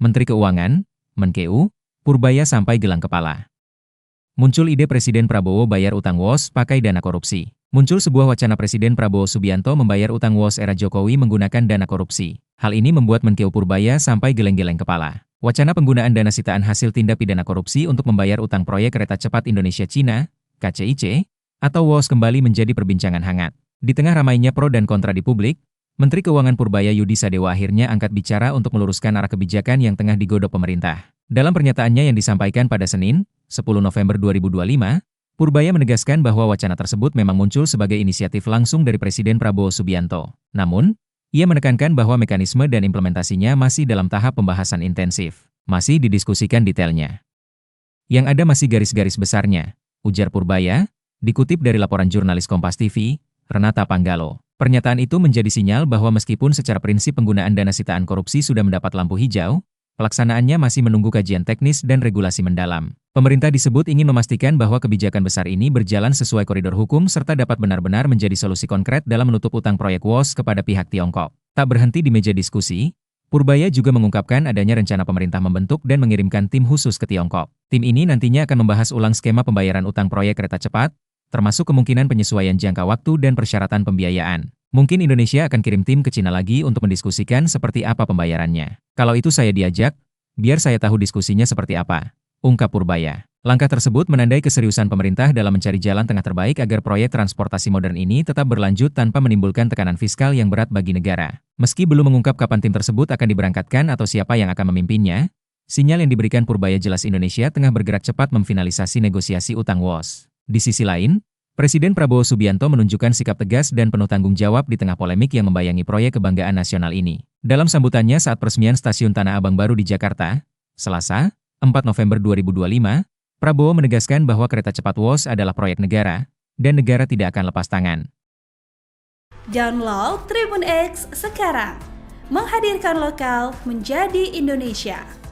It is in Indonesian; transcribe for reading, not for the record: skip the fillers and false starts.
Menteri Keuangan, Menkeu, Purbaya sampai gelang kepala. Muncul ide Presiden Prabowo bayar utang WOS pakai dana korupsi. Muncul sebuah wacana Presiden Prabowo Subianto membayar utang WOS era Jokowi menggunakan dana korupsi. Hal ini membuat Menkeu Purbaya sampai geleng-geleng kepala. Wacana penggunaan dana sitaan hasil tindak pidana korupsi untuk membayar utang proyek kereta cepat Indonesia-Cina, KCIC, atau WOS kembali menjadi perbincangan hangat. Di tengah ramainya pro dan kontra di publik, Menteri Keuangan Purbaya Yudi Sadewa akhirnya angkat bicara untuk meluruskan arah kebijakan yang tengah digodok pemerintah. Dalam pernyataannya yang disampaikan pada Senin, 10 November 2025, Purbaya menegaskan bahwa wacana tersebut memang muncul sebagai inisiatif langsung dari Presiden Prabowo Subianto. Namun, ia menekankan bahwa mekanisme dan implementasinya masih dalam tahap pembahasan intensif. Masih didiskusikan detailnya. Yang ada masih garis-garis besarnya, ujar Purbaya, dikutip dari laporan jurnalis Kompas TV, Renata Panggalo. Pernyataan itu menjadi sinyal bahwa meskipun secara prinsip penggunaan dana sitaan korupsi sudah mendapat lampu hijau, pelaksanaannya masih menunggu kajian teknis dan regulasi mendalam. Pemerintah disebut ingin memastikan bahwa kebijakan besar ini berjalan sesuai koridor hukum serta dapat benar-benar menjadi solusi konkret dalam menutup utang proyek WOS kepada pihak Tiongkok. Tak berhenti di meja diskusi, Purbaya juga mengungkapkan adanya rencana pemerintah membentuk dan mengirimkan tim khusus ke Tiongkok. Tim ini nantinya akan membahas ulang skema pembayaran utang proyek kereta cepat, termasuk kemungkinan penyesuaian jangka waktu dan persyaratan pembiayaan. Mungkin Indonesia akan kirim tim ke Cina lagi untuk mendiskusikan seperti apa pembayarannya. Kalau itu saya diajak, biar saya tahu diskusinya seperti apa, ungkap Purbaya. Langkah tersebut menandai keseriusan pemerintah dalam mencari jalan tengah terbaik agar proyek transportasi modern ini tetap berlanjut tanpa menimbulkan tekanan fiskal yang berat bagi negara. Meski belum mengungkap kapan tim tersebut akan diberangkatkan atau siapa yang akan memimpinnya, sinyal yang diberikan Purbaya jelas Indonesia tengah bergerak cepat memfinalisasi negosiasi utang WOS. Di sisi lain, Presiden Prabowo Subianto menunjukkan sikap tegas dan penuh tanggung jawab di tengah polemik yang membayangi proyek kebanggaan nasional ini. Dalam sambutannya saat peresmian stasiun Tanah Abang baru di Jakarta, Selasa, 4 November 2025, Prabowo menegaskan bahwa kereta cepat WOS adalah proyek negara, dan negara tidak akan lepas tangan. Download Tribun X sekarang, menghadirkan lokal menjadi Indonesia.